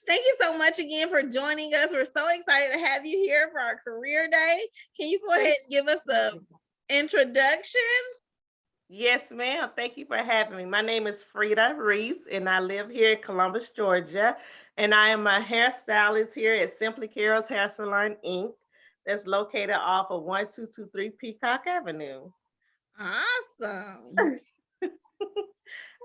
Thank you so much again for joining us. We're so excited to have you here for our career day. Can you go ahead Thank and give us a you. introduction? Yes, ma'am. Thank you for having me. My name is Freda Reece, and I live here in Columbus, Georgia. And I am a hairstylist here at Simply Carol's Hair Salon, Inc. That's located off of 1223 Peacock Avenue. Awesome.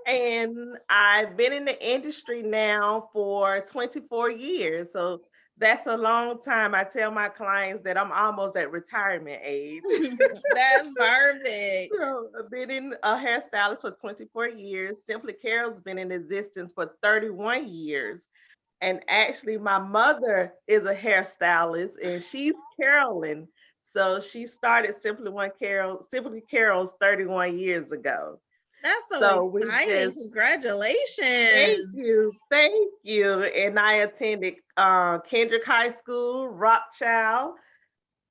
And I've been in the industry now for 24 years. So that's a long time. I tell my clients that I'm almost at retirement age. That's perfect. So I've been in a hairstylist for 24 years. Simply Carol's been in existence for 31 years. And actually, my mother is a hairstylist and she's Carolyn. So she started Simply Carol's 31 years ago. That's so So we exciting. just Congratulations. thank you. And I attended Kendrick High School, Rockchild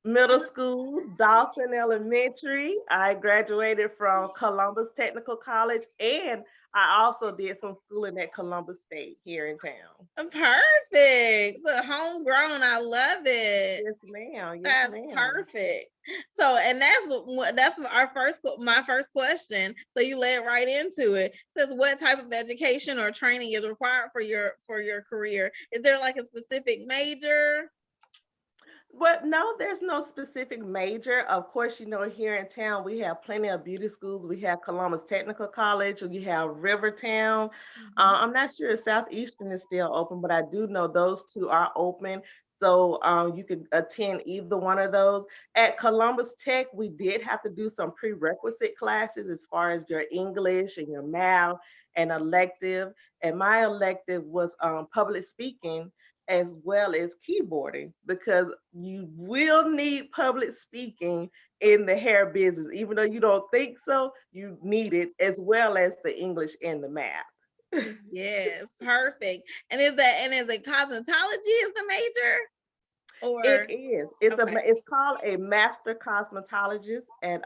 Middle School, Dawson Elementary. I graduated from Columbus Technical College, and I also did some schooling at Columbus State here in town. Perfect. So homegrown. I love it. Yes, ma'am. Yes, That's ma'am. perfect. So, and that's our my first question. So you led right into it. Says what type of education or training is required for your career? Is there like a specific major? But no, there's no specific major. Of course, here in town we have plenty of beauty schools. We have Columbus Technical College, we have Rivertown. Mhm. I'm not sure if Southeastern is still open, but I do know those two are open. So you could attend either one of those. At Columbus Tech, we did have to do some prerequisite classes as far as your English and your math and elective. And my elective was public speaking as well as keyboarding because you will need public speaking in the hair business. Even though you don't think so, you need it as well as the English and the math. Yes, perfect. And is it cosmetology is the major It or is. okay? It's called a master cosmetologist at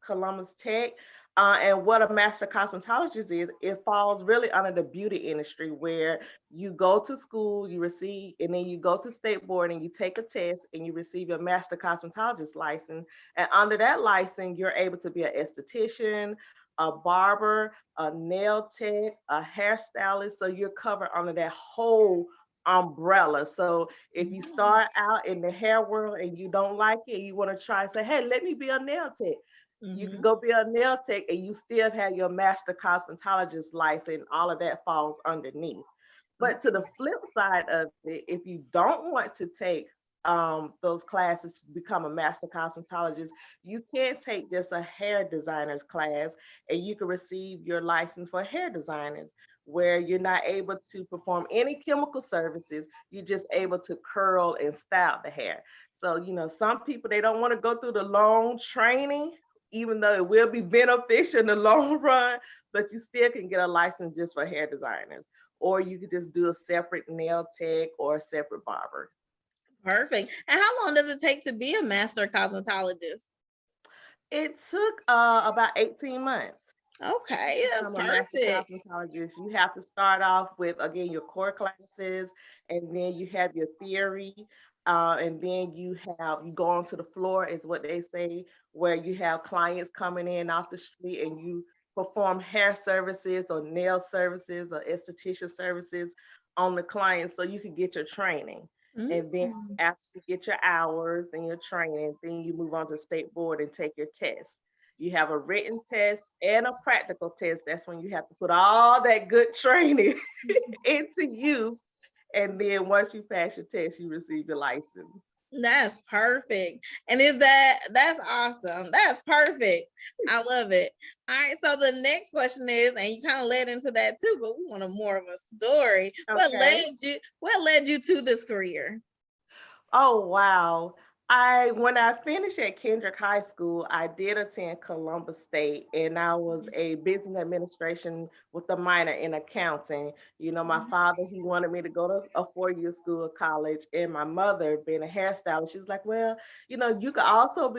Columbus Tech. And what a master cosmetologist is, it falls really under the beauty industry where you go to school, you receive, and then you go to state board and you take a test and you receive your master cosmetologist license. And under that license, you're able to be an esthetician, a barber, a nail tech, a hairstylist. So you're covered under that whole umbrella. So if you start out in the hair world and you don't like it, you want to try, say, hey, let me be a nail tech. You could Mm-hmm. go be a nail tech and you still have your master cosmetologist license. All of that falls underneath. But to the flip side of it, if you don't want to take those classes to become a master cosmetologist, you can take just a hair designer's class and you can receive your license for hair designers where you're not able to perform any chemical services. You're just able to curl and style the hair. So, some people, they don't want to go through the long training, even though it will be beneficial in the long run, but you still can get a license just for hair designers. Or you could just do a separate nail tech or a separate barber. Perfect. And how long does it take to be a master cosmetologist? It took about 18 months. Okay, that's Become a master perfect. cosmetologist, you have to start off with again your core classes, and then you have your theory, and then you go onto the floor, is what they say, where you have clients coming in off the street, and you perform hair services or nail services or esthetician services on the client, so you can get your training. And then Mm. after you get your hours and your training, then you move on to state board and take your test. You have a written test and a practical test. That's when you have to put all that good training into use. And then once you pass your test, you receive your license. That's perfect. And that's awesome. That's perfect. I love it. All right. So the next question is, and you kind of led into that too, but we want a more of a story. Okay. What led you to this career? Oh wow. When I finished at Kendrick High School, I did attend Columbus State and I was a business administration with a minor in accounting. My father, he wanted me to go to a 4-year school of college, and my mother, being a hairstylist, she's like, well, you could also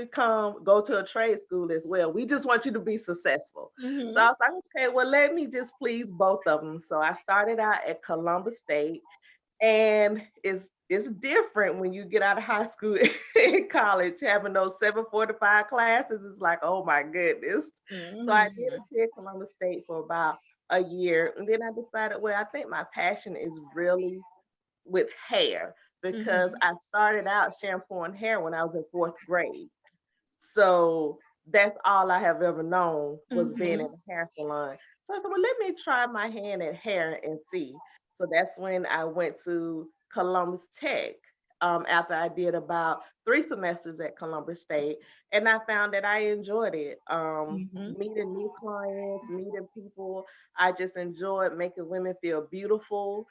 go to a trade school as well. We just want you to be successful. So Mm-hmm. I was like, okay, well, let me just please both of them. So I started out at Columbus State, And it's different when you get out of high school and college, having those 745 classes. It's like, oh my goodness. So I did Mhm. attend Columbus State for about a year. And then I decided, well, I think my passion is really with hair, because Mhm. I started out shampooing hair when I was in fourth grade. So that's all I have ever known, was being in Mhm. a hair salon. So I said, well, let me try my hand at hair and see. So that's when I went to Columbus Tech, after I did about 3 semesters at Columbus State. And I found that I enjoyed it. Mhm. Meeting new clients, meeting people. I just enjoyed making women feel beautiful.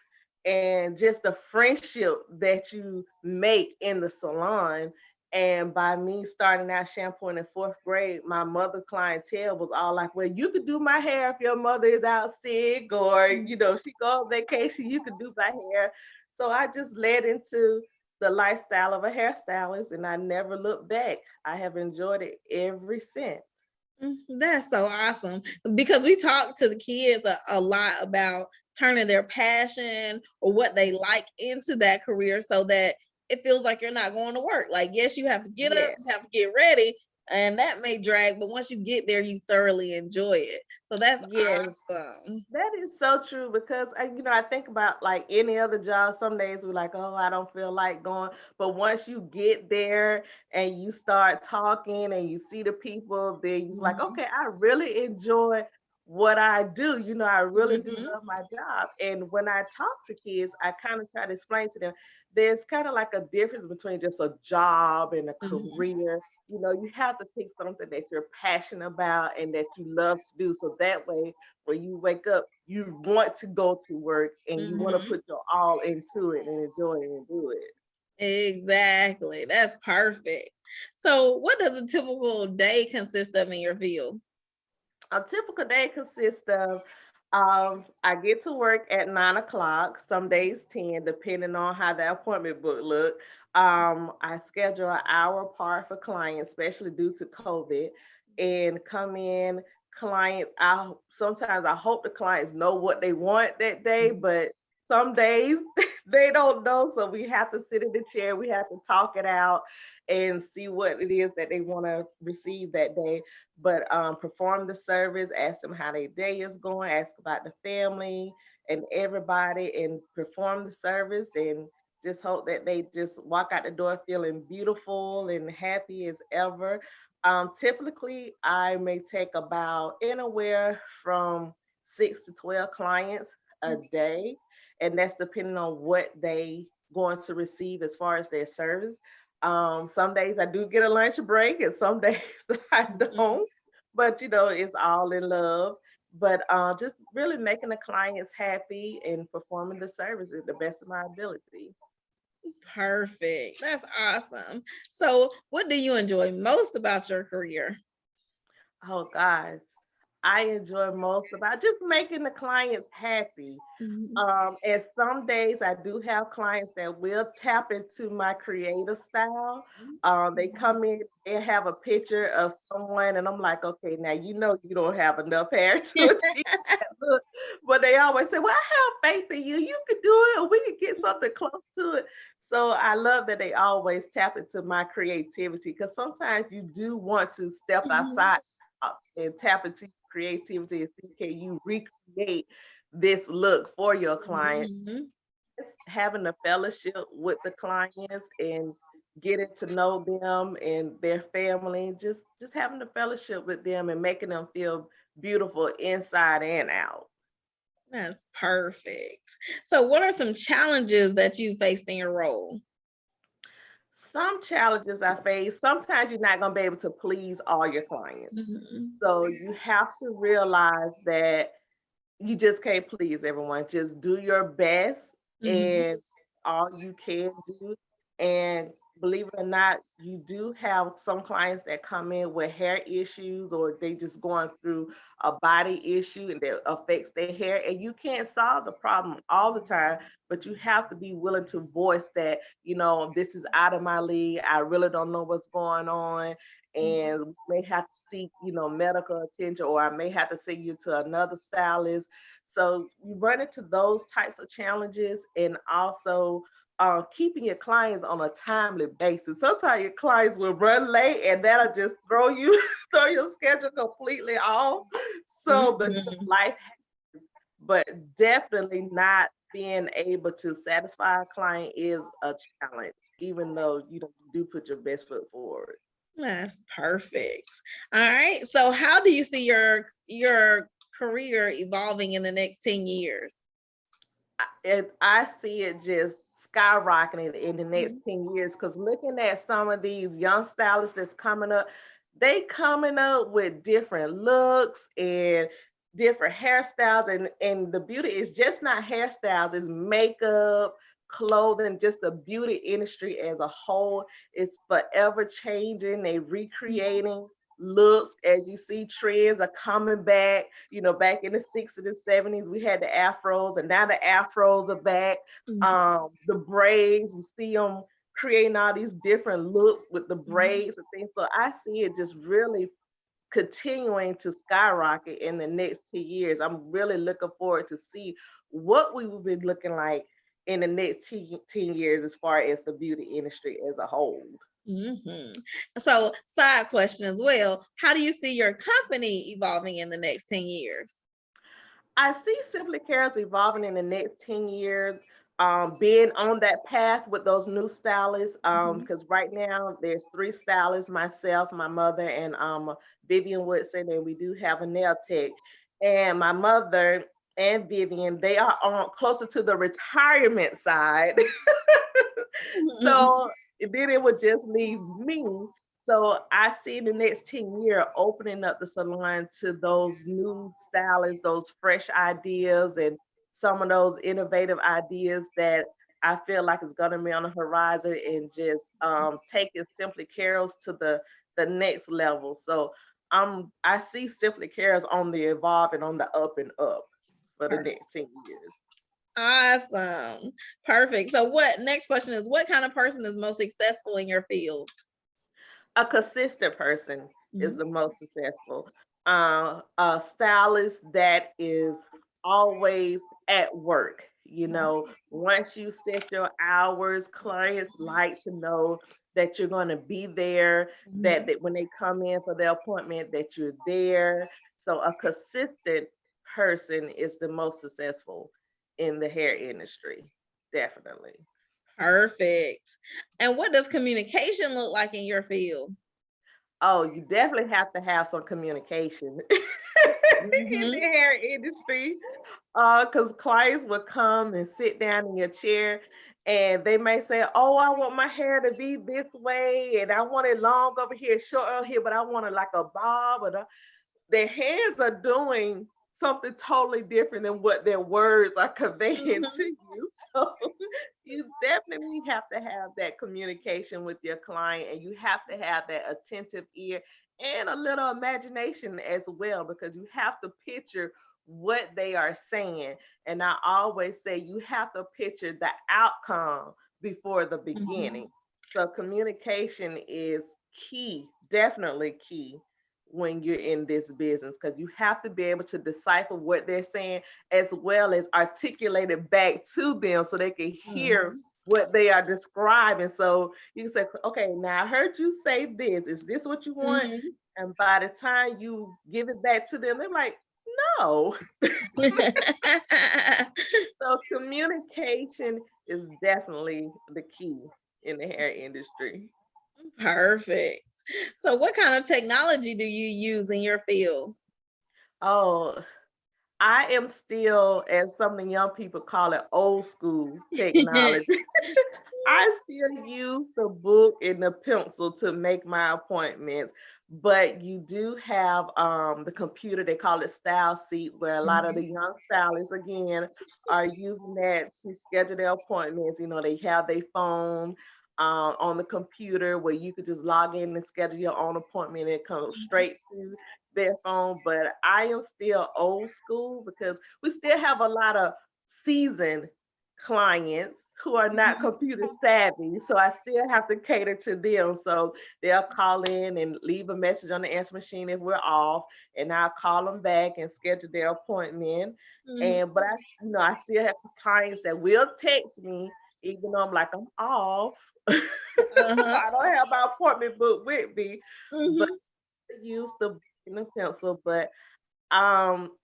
And just the friendship that you make in the salon, and by me starting out shampooing in fourth grade, my mother clientele was all like, well, you could do my hair if your mother is out sick, or, she go on vacation, you could do my hair. So I just led into the lifestyle of a hairstylist, and I never looked back. I have enjoyed it ever since. That's so awesome, because we talk to the kids a lot about turning their passion or what they like into that career, so that it feels like you're not going to work. Like, yes, you have to get up, Yes. you have to get ready, and that may drag, but once you get there, you thoroughly enjoy it. So that's Yes. awesome. That is so true, because I think about like any other job. Some days we're like, oh, I don't feel like going. But once you get there and you start talking and you see the people, then you're like, Mhm. okay, I really enjoy what I do. I really do Mhm. love my job. And when I talk to kids, I kind of try to explain to them there's kind of like a difference between just a job and a Mhm. career. You have to pick something that you're passionate about and that you love to do. So that way, when you wake up, you want to go to work and you want to Mhm. put your all into it and enjoy it and do it. Exactly. That's perfect. So, what does a typical day consist of in your field? A typical day consists of I get to work at 9 o'clock, some days 10, depending on how the appointment book look. I schedule an hour apart for clients, especially due to COVID, and come in. Clients, sometimes I hope the clients know what they want that day, Mhm. but some days they don't know. So we have to sit in the chair, we have to talk it out and see what it is that they want to receive that day. But perform the service, ask them how their day is going, ask about the family and everybody, and perform the service, and just hope that they just walk out the door feeling beautiful and happy as ever. Typically, I may take about anywhere from 6 to 12 clients a day, and that's depending on what they going to receive as far as their service. Some days I do get a lunch break, and some days I Mhm. don't. But it's all in love. But just really making the clients happy and performing the service at the best of my ability. Perfect. That's awesome. So, what do you enjoy most about your career? Oh gosh, I enjoy most about just making the clients happy. Mhm. And some days I do have clients that will tap into my creative style. They come in and have a picture of someone, and I'm like, okay, now you don't have enough hair to achieve that look. But they always say, well, I have faith in you. You could do it, or we could get something close to it. So I love that they always tap into my creativity, because sometimes you do want to step Mhm. outside and tap into creativity and see, can you recreate this look for your client? Mhm. It's having a fellowship with the clients and getting to know them and their family, just having a fellowship with them and making them feel beautiful inside and out. That's perfect. So, what are some challenges that you faced in your role? Some challenges I face, sometimes you're not going to be able to please all your clients. Mhm. So you have to realize that you just can't please everyone. Just do your best Mhm. and all you can do. And believe it or not, you do have some clients that come in with hair issues, or they just going through a body issue and that affects their hair. And you can't solve the problem all the time, but you have to be willing to voice that, this is out of my league. I really don't know what's going on, and may have to seek, medical attention, or I may have to send you to another stylist. So you run into those types of challenges, and also keeping your clients on a timely basis. Sometimes your clients will run late, and that'll just throw you throw your schedule completely off. So the Mhm. life, but definitely not being able to satisfy a client is a challenge, even though you do put your best foot forward. That's perfect. All right. So how do you see your career evolving in the next 10 years? I see it just skyrocketing in the next Mhm. 10 years, because looking at some of these young stylists that's coming up, they coming up with different looks and different hairstyles, and the beauty is just not hairstyles, it's makeup, clothing, just the beauty industry as a whole is forever changing. They recreating looks. As you see, trends are coming back. Back in the 60s and 70s, we had the afros, and now the afros are back. Mhm. The braids, you see them creating all these different looks with the Mhm. braids and things. So I see it just really continuing to skyrocket in the next 2 years. I'm really looking forward to see what we will be looking like in the next 10 years as far as the beauty industry as a whole. Mhm. So, side question as well. How do you see your company evolving in the next 10 years? I see Simply Cares evolving in the next 10 years, being on that path with those new stylists. Mhm. Because right now there's three stylists, myself, my mother, and Vivian Woodson, and we do have a nail tech. And my mother and Vivian, they are on closer to the retirement side. So then it would just leave me. So I see in the next 10 years opening up the salon to those new stylists, those fresh ideas, and some of those innovative ideas that I feel like is gonna be on the horizon, and just taking Simply Carols to the next level. So I see Simply Carols on the evolve and on the up and up for the Perfect. next 10 years. Awesome. Perfect. So what next question is what kind of person is most successful in your field? A consistent person is Mhm. the most successful. A stylist that is always at work. Once you set your hours, clients like to know that you're going to be there, that, Mhm. that when they come in for their appointment, that you're there. So a consistent person is the most successful in the hair industry, definitely. Perfect. And what does communication look like in your field? Oh, you definitely have to have some communication in the Mhm. hair industry, because clients will come and sit down in your chair, and they may say, "Oh, I want my hair to be this way, and I want it long over here, short over here, but I want it like a bob." Or their hands are doing something totally different than what their words are conveying to Mhm. you. So you definitely have to have that communication with your client, and you have to have that attentive ear and a little imagination as well, because you have to picture what they are saying. And I always say you have to picture the outcome before the Mhm. beginning. So communication is key, definitely key when you're in this business, because you have to be able to decipher what they're saying, as well as articulate it back to them so they can hear Mhm. what they are describing. So you can say, okay, now I heard you say this. Is this what you want? Mhm. And by the time you give it back to them, they're like, no. So communication is definitely the key in the hair industry. Perfect. So what kind of technology do you use in your field? Oh, I am still, as some of the young people call it, old school technology. I still use the book and the pencil to make my appointments, but you do have the computer. They call it Style Seat, where a lot of the Mhm. young stylists again are using that to schedule their appointments. They have their phone on the computer where you could just log in and schedule your own appointment, and it comes straight to their phone. But I am still old school, because we still have a lot of seasoned clients who are not computer savvy. So I still have to cater to them. So they'll call in and leave a message on the answer machine if we're off, and I'll call them back and schedule their appointment. And but I still have clients that will text me even though I'm like I'm off. Uh-huh. I don't have my appointment book with me, but Mm-hmm. I use the book and the pencil. But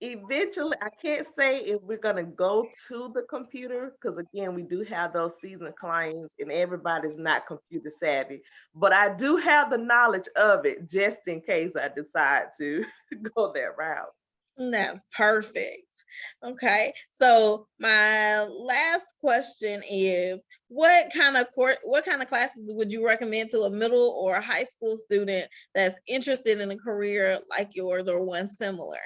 eventually, I can't say if we're gonna go to the computer because again, we do have those seasoned clients, and everybody's not computer savvy. But I do have the knowledge of it just in case I decide to go that route. That's perfect. Okay. So my last question is what kind of classes would you recommend to a middle or a high school student that's interested in a career like yours or one similar?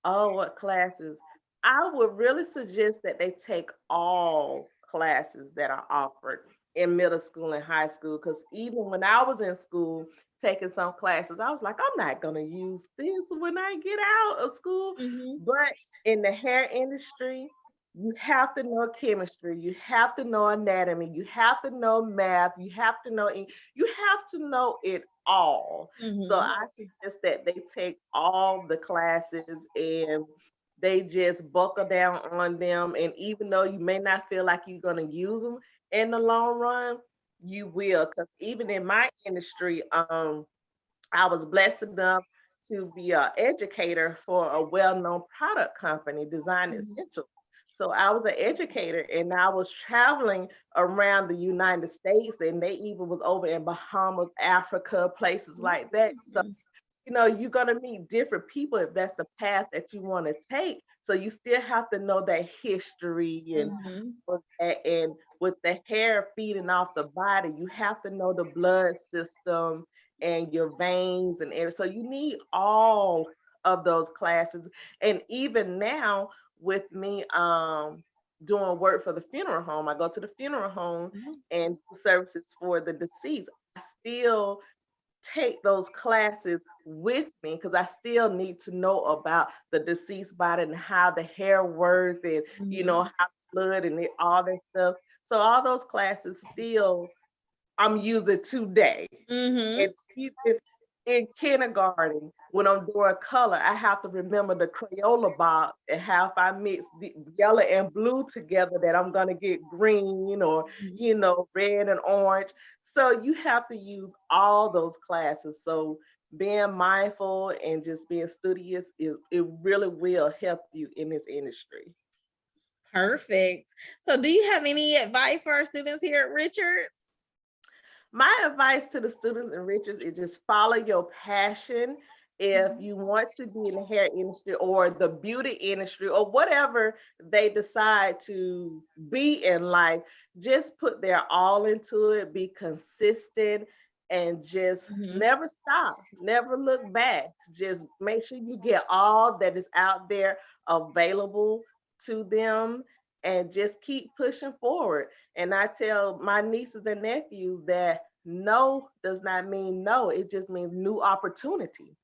Oh, what classes? I would really suggest that they take all classes that are offered in middle school and high school. Because even when I was in school taking some classes, I was like, I'm not going to use this when I get out of school. Mm-hmm. But in the hair industry, you have to know chemistry, you have to know anatomy, you have to know math, you have to know it all. So Mm-hmm. I suggest that they take all the classes and they just buckle down on them. And even though you may not feel like you're going to use them in the long run, you will. Because even in my industry, I was blessed enough to be an educator for a well-known product company, Design Essentials. So I was an educator and I was traveling around the United States, and they even was over in Bahamas, Africa, places like that. So you're going to meet different people if that's the path that you want to take. So you still have to know that history Mm-hmm. and with the hair feeding off the body, you have to know the blood system and your veins and everything. So you need all of those classes. And even now with me doing work for the funeral home, I go to the funeral home and do services for the deceased. I still take those classes with me because I still need to know about the deceased body and how the hair works and Mm-hmm. how blood and all that stuff. So all those classes still I'm using today. Mm-hmm. And even in kindergarten, when I'm doing color, I have to remember the Crayola box and how if I mix the yellow and blue together that I'm gonna get green or red and orange. So you have to use all those classes. So being mindful and just being studious it really will help you in this industry. Perfect. So do you have any advice for our students here at Richards? My advice to the students and Richards is just follow your passion. If Mhm. you want to be in the hair industry or the beauty industry or whatever they decide to be in life, just put their all into it, be consistent, and just Mhm. never stop, never look back. Just make sure you get all that is out there available to them and just keep pushing forward. And I tell my nieces and nephews that no does not mean no. It just means new opportunity.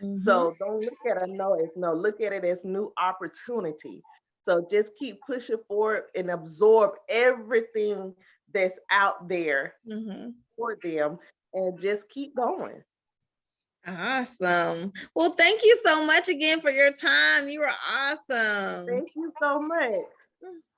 Mhm. So don't look at a no as no. Look at it as new opportunity. So just keep pushing forward and absorb everything that's out there Mhm. for them and just keep going. Awesome. Well, thank you so much again for your time. You were awesome. Thank you so much.